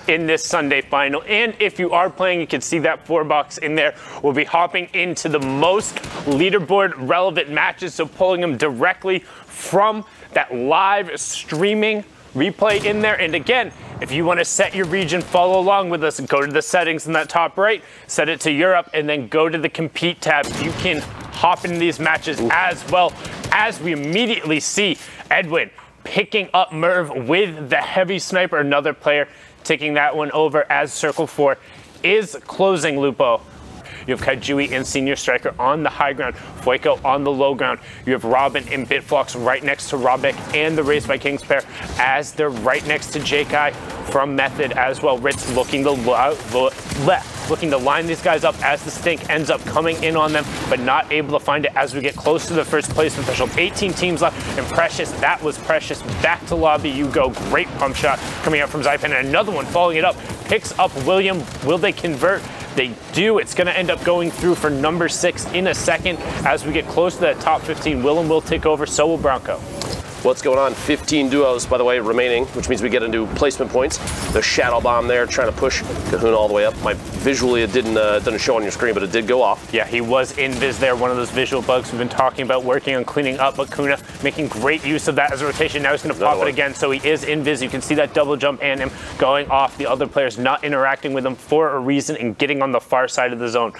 in this Sunday final. And if you are playing, you can see that 4 box in there. We'll be hopping into the most leaderboard relevant matches, so pulling them directly from that live streaming replay in there. And again, if you want to set your region, follow along with us, go to the settings in that top right, set it to Europe, and then go to the compete tab. You can hop into these matches as well, as we immediately see Edwin picking up Merv with the heavy sniper, another player taking that one over as Circle 4 is closing Lupo. You have Kaijui and Senior Striker on the high ground, Fueko on the low ground. You have Robin and Bitflox right next to Robek and the Raised by Kings pair as they're right next to J-Kai from Method as well. Ritz looking to line these guys up as the Stink ends up coming in on them, but not able to find it as we get close to the first place official. 18 teams left, and Precious, that was Precious. Back to lobby you go. Great pump shot coming out from Zypan, and another one following it up. Picks up William. Will they convert? They do. It's going to end up going through for number 6 in a second. As we get close to that top 15, Willem will take over, so will Bronco. What's going on? 15 duos, by the way, remaining, which means we get into placement points. The Shadow Bomb there, trying to push Kahuna all the way up. Visually, it doesn't show on your screen, but it did go off. Yeah, he was in Viz there, one of those visual bugs we've been talking about, working on cleaning up, but Kuna making great use of that as a rotation. Now he's going to pop it again, so he is in Viz. You can see that double jump and him going off. The other players not interacting with him for a reason and getting on the far side of the zone.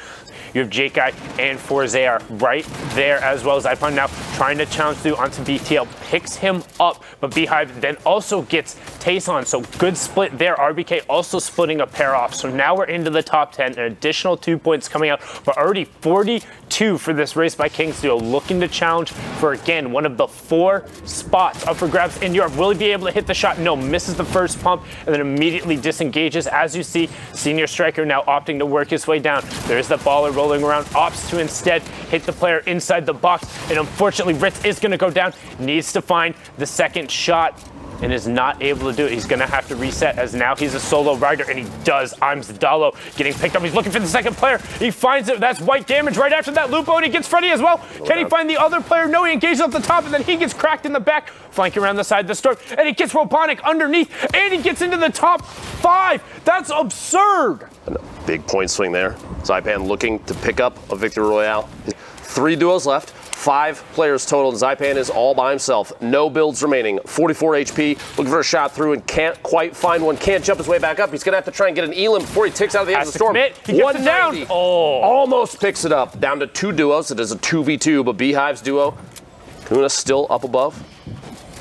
You have J-Kai and Forzayar right there, as well as Ipon now trying to challenge through onto BTL. Picks him up, but Beehive then also gets Tayson. So good split there. RBK also splitting a pair off. So now we're into the top 10. An additional 2 points coming out, but already 42 for this Raised by Kings duo. Looking to challenge for, again, one of the 4 spots up for grabs in Europe. Will he be able to hit the shot? No, misses the first pump and then immediately disengages. As you see, Senior Striker now opting to work his way down. There's the baller rolling around, opts to instead hit the player inside the box, and unfortunately Ritz is going to go down, needs to find the second shot and is not able to do it. He's going to have to reset, as now he's a solo rider, and he does. Imzdalo getting picked up. He's looking for the second player. He finds it. That's white damage right after that. Lupo, and he gets Freddy as well. Can he find the other player? No, he engages up the top, and then he gets cracked in the back, flanking around the side of the storm, and he gets Robonic underneath, and he gets into the top 5. That's absurd. Big point swing there. Zypan looking to pick up a victory royale. 3 duos left. 5 players total. Zypan is all by himself. No builds remaining. 44 HP. Looking for a shot through and can't quite find one. Can't jump his way back up. He's going to have to try and get an Elim before he ticks out of the edge of the storm. He gets it down. Oh. Almost picks it up. Down to 2 duos. It is a 2v2, but Beehive's duo. Kuna still up above.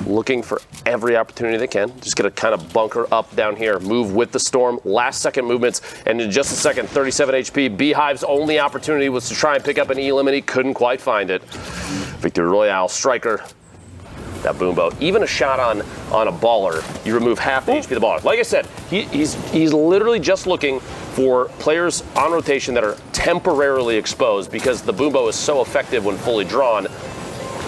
Looking for every opportunity they can. Just going to kind of bunker up down here. Move with the storm. Last second movements. And in just a second, 37 HP. Beehive's only opportunity was to try and pick up an Elim, and he couldn't quite find it. Victory Royale, Striker. That Boombo. Even a shot on a baller, you remove half the HP of the baller. Like I said, he's literally just looking for players on rotation that are temporarily exposed, because the Boombo is so effective when fully drawn.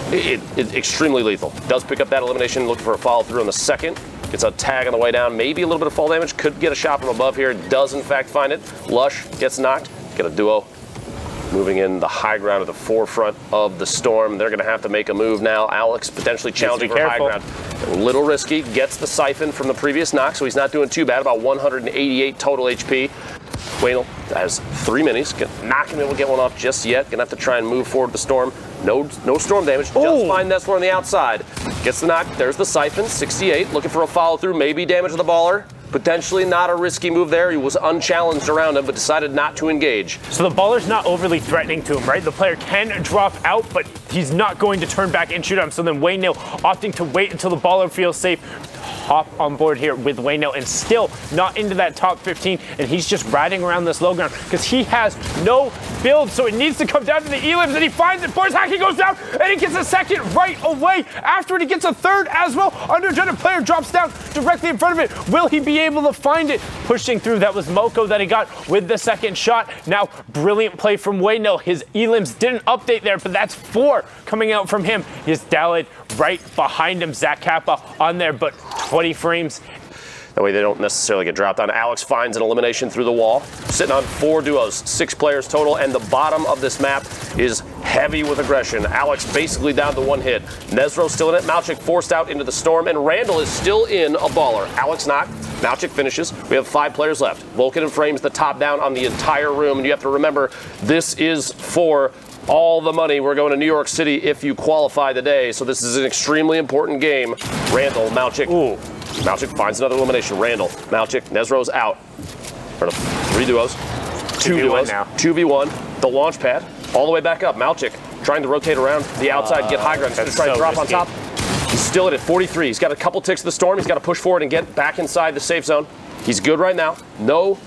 It's extremely lethal. Does pick up that elimination, looking for a follow through on the second. Gets a tag on the way down, maybe a little bit of fall damage. Could get a shot from above here. Does in fact find it. Lush gets knocked. Get a duo. Moving in the high ground at the forefront of the storm. They're going to have to make a move now. Alex potentially challenging for high ground. A little risky. Gets the siphon from the previous knock, so he's not doing too bad. About 188 total HP. Waynel has 3 minis. Not going to be able to get one off just yet. Going to have to try and move forward the storm. No storm damage. Just find Nestler on the outside. Gets the knock. There's the siphon. 68. Looking for a follow through. Maybe damage to the baller. Potentially not a risky move there. He was unchallenged around him, but decided not to engage. So the baller's not overly threatening to him, right? The player can drop out, but he's not going to turn back and shoot him. So then Waynel opting to wait until the baller feels safe. Hop on board here with Waynel, and still not into that top 15, and he's just riding around this low ground because he has no build, so it needs to come down to the Elims, and he finds it. Boris Hacking goes down, and he gets a second right away. After it, he gets a third as well. Underjudged player drops down directly in front of it. Will he be able to find it? Pushing through, that was Moko that he got with the second shot. Now, brilliant play from Waynel. His Elims didn't update there, but that's 4 coming out from him. His Dalid right behind him. Zach Kappa on there, but 20 frames. That way they don't necessarily get dropped on. Alex finds an elimination through the wall. Sitting on 4 duos, 6 players total, and the bottom of this map is heavy with aggression. Alex basically down to 1 hit. Nezro still in it. Malchik forced out into the storm, and Randall is still in a baller. Alex knocked. Malchik finishes. We have 5 players left. Vulcan frames the top down on the entire room, and you have to remember, this is for all the money. We're going to New York City if you qualify today, so this is an extremely important game. Randall, Malchik. Ooh. Malchik finds another elimination. Randall, Malchik, Nezro's out. 3 duos, 2 duos, now. 2v1. The launch pad, all the way back up. Malchik trying to rotate around the outside, get high ground. He's going to try to drop risky. On top. He's still at 43. He's got a couple ticks of the storm. He's got to push forward and get back inside the safe zone. He's good right now. No.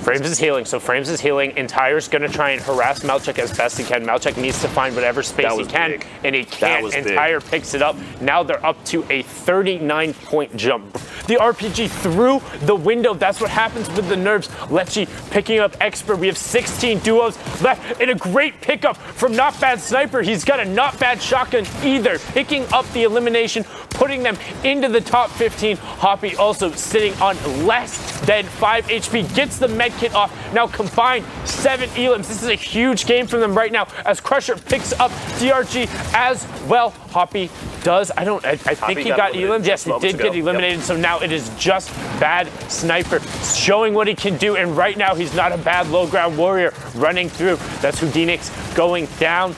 Frames is healing, so Frames is healing. Entire's going to try and harass Malchik as best he can. Malchik needs to find whatever space he can, big. And he can't. Entire picks it up. Now they're up to a 39-point jump. The RPG through the window. That's what happens with the nerfs. Lecce picking up Expert. We have 16 duos left, and a great pickup from Not Bad Sniper. He's got a not bad shotgun either. Picking up the elimination, putting them into the top 15. Hoppy also sitting on less than 5 HP. Gets the med kit off. Now combined 7 elims. This is a huge game from them right now as Crusher picks up DRG as well. Hoppy does. I think he got eliminated. Yes, he did get eliminated. Yep. So now it is just Bad Sniper showing what he can do. And right now he's not a bad low ground warrior running through. That's Houdinix going down.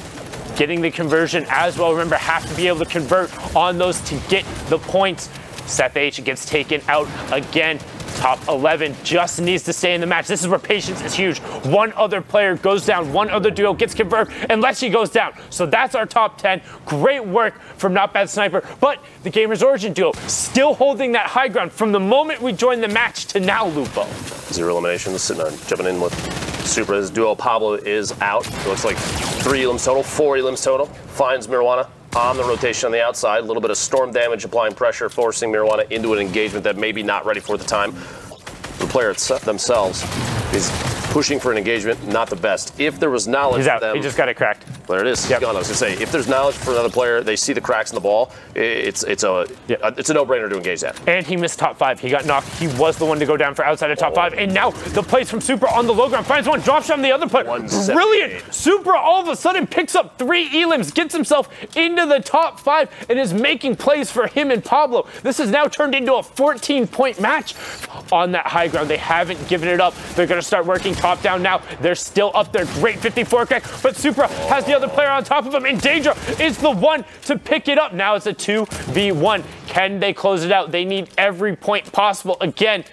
Getting the conversion as well. Remember, have to be able to convert on those to get the points. Seth H gets taken out again. Top 11 just needs to stay in the match. This is where patience is huge. One other player goes down, one other duo gets converted, and Lecce goes down. So that's our top 10. Great work from Not Bad Sniper. But the Gamers Origin duo still holding that high ground from the moment we joined the match to now, Lupo. 0 eliminations, sitting on, jumping in with Supra. His duo Pablo is out. It looks like 3 elims total, 4 elims total. Finds Marijuana on the rotation on the outside. A little bit of storm damage, applying pressure, forcing Marijuana into an engagement that may be not ready for at the time. The player themselves is pushing for an engagement, not the best. If there was knowledge He's out. for them, he just got it cracked. There it is. Yep. I was going to say, if there's knowledge for another player, they see the cracks in the ball, it's a no-brainer to engage that. And he missed top 5. He got knocked. He was the one to go down for outside of top 5. And now the plays from Supra on the low ground. Finds one, drops down the other player. Brilliant. Supra all of a sudden picks up 3 elims, gets himself into the top 5, and is making plays for him and Pablo. This has now turned into a 14-point match on that high ground. They haven't given it up. They're going to start working top down now. They're still up there. Great 54 crack, but Supra has the other player on top of him, and Daedra is the one to pick it up. Now it's a 2v1. Can they close it out? They need every point possible. Again,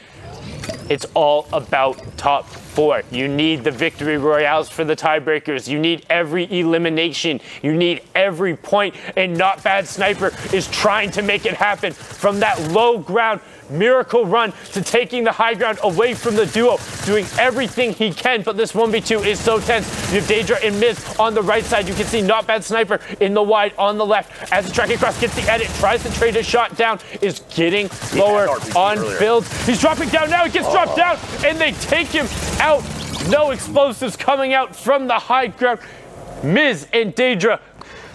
it's all about top 4. You need the victory royales for the tiebreakers. You need every elimination. You need every point, and Not Bad Sniper is trying to make it happen from that low ground miracle run to taking the high ground away from the duo, doing everything he can, but this 1v2 is so tense. You have Daedra and Miz on the right side. You can see Not Bad Sniper in the wide on the left. As the tracking across gets the edit, tries to trade his shot down, is getting lower on builds. He's dropping down now, he gets dropped down, and they take him out. No explosives coming out from the high ground. Miz and Daedra.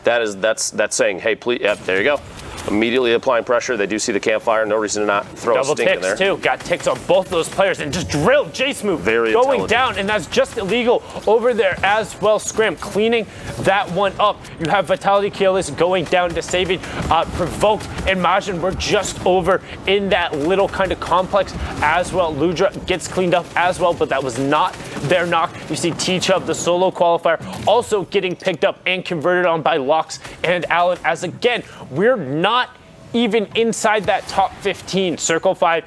That's saying, hey, please, yep, there you go. Immediately applying pressure. They do see the campfire. No reason to not throw a stink in there. Double ticks, too. Got ticks on both those players and just drilled J-Smooth going down, and that's just illegal over there as well. Scram cleaning that one up. You have Vitality Keyless going down to saving. Provoked and Majin were just over in that little kind of complex as well. Ludra gets cleaned up as well, but that was not their knock. You see T-Chubb, the solo qualifier, also getting picked up and converted on by Lox and Allen, as again, we're not even inside that top 15. Circle 5,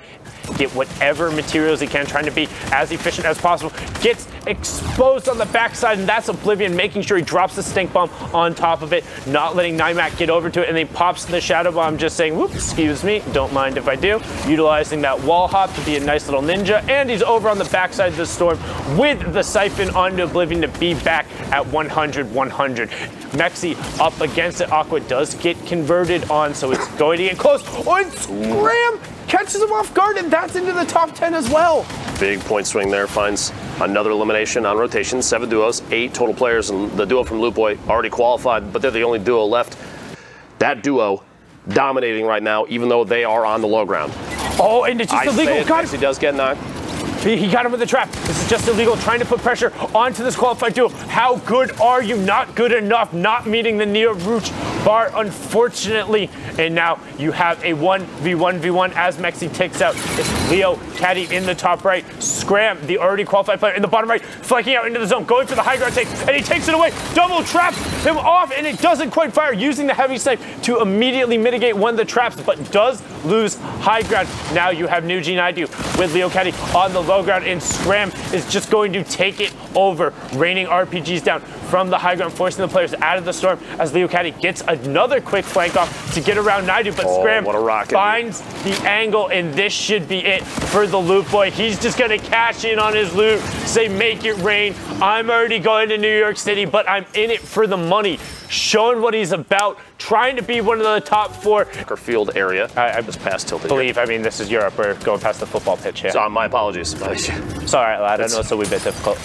get whatever materials he can, trying to be as efficient as possible. Gets exposed on the backside, and that's Oblivion, making sure he drops the stink bomb on top of it, not letting Nymac get over to it, and then pops the shadow bomb, just saying, whoops, excuse me, don't mind if I do. Utilizing that wall hop to be a nice little ninja, and he's over on the backside of the storm with the siphon onto Oblivion to be back at 100-100. Mexi up against it. Aqua does get converted on, so it's going to get close. Oh, and Scram catches him off guard, and that's into the top 10 as well. Big point swing there. Finds another elimination on rotation. 7 duos, 8 total players, and the duo from Loot Boy already qualified, but they're the only duo left. That duo dominating right now, even though they are on the low ground. Oh, and it's just illegal. Got it. He does get knocked. He got him with the trap. This is just illegal, trying to put pressure onto this qualified duo. How good are you? Not good enough, not meeting the Neo Rouge bar, unfortunately. And now you have a 1v1v1 as Mexi takes out. It's Leo Caddy in the top right. Scram, the already qualified player in the bottom right, flanking out into the zone, going for the high ground take, and he takes it away. Double trap him off, and it doesn't quite fire, using the heavy snipe to immediately mitigate one of the traps, but does lose high ground. Now you have Nuji Naidu with Leo Caddy on the low ground, and Scram is just going to take it over, raining RPGs down from the high ground, forcing the players out of the storm as Leo Caddy gets another quick flank off to get around Naidu, but Scram finds the angle, and this should be it for the Loot Boy. He's just going to cash in on his loot, say, make it rain. I'm already going to New York City, but I'm in it for the money. Showing what he's about, trying to be one of the top 4. Field area. I just past tilted. I mean, this is Europe. We're going past the football pitch here. So, my apologies. It's all right, lad. I know it's a wee bit difficult.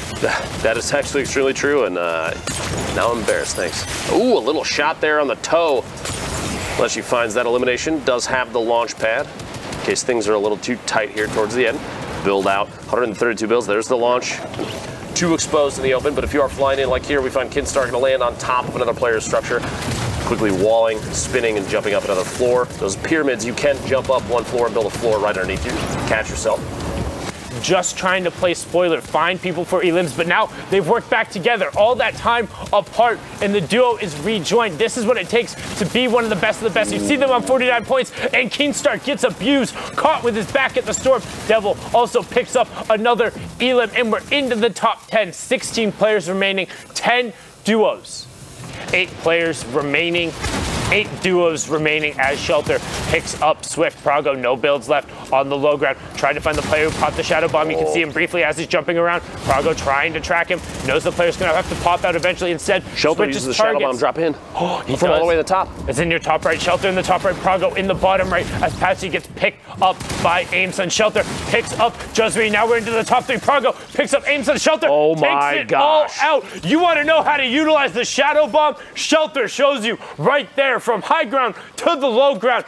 That is actually extremely true, and now I'm embarrassed. Thanks. Ooh, a little shot there on the toe. Unless she finds that elimination. Does have the launch pad in case things are a little too tight here towards the end. Build out. 132 builds. There's the launch. Too exposed in the open, but if you are flying in like here, we find Kinstar going to land on top of another player's structure, quickly walling, spinning, and jumping up another floor. Those pyramids, you can jump up one floor and build a floor right underneath you. Catch yourself. Just trying to play spoiler, find people for elims, but now they've worked back together. All that time apart, and the duo is rejoined. This is what it takes to be one of the best of the best. You see them on 49 points, and Keenstar gets abused, caught with his back at the storm. Devil also picks up another elim, and we're into the top 10. 16 players remaining, 10 duos. 8 players remaining. 8 duos remaining as Shelter picks up Swift. Prago, no builds left on the low ground. Trying to find the player who popped the Shadow Bomb. You can see him briefly as he's jumping around. Prago trying to track him. Knows the player's going to have to pop out eventually. Instead, Shelter uses the Shadow Bomb drop in. He from all the way to the top. It's in your top right. Shelter in the top right. Prago in the bottom right as Patsy gets picked up by Aimson. Shelter picks up Josry. Now we're into the top 3. Prago picks up Aimson. Shelter takes it all out. You want to know how to utilize the Shadow Bomb? Shelter shows you right there from high ground to the low ground.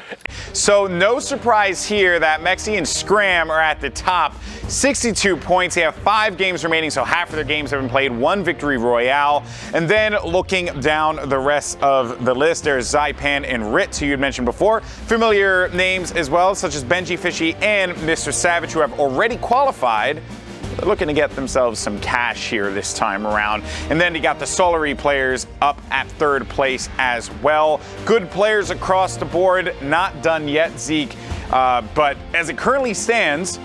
So no surprise here that Mexi and Scram are at the top. 62 points. They have 5 games remaining, so half of their games have been played. 1 victory royale. And then looking down the rest of the list, there's Zaipan and Rit, who you'd mentioned before. Familiar names as well, such as Benji Fishy and Mr. Savage, who have already qualified. They're looking to get themselves some cash here this time around. And then you got the Solary players up at 3rd place as well. Good players across the board. Not done yet, Zeke. But as it currently stands,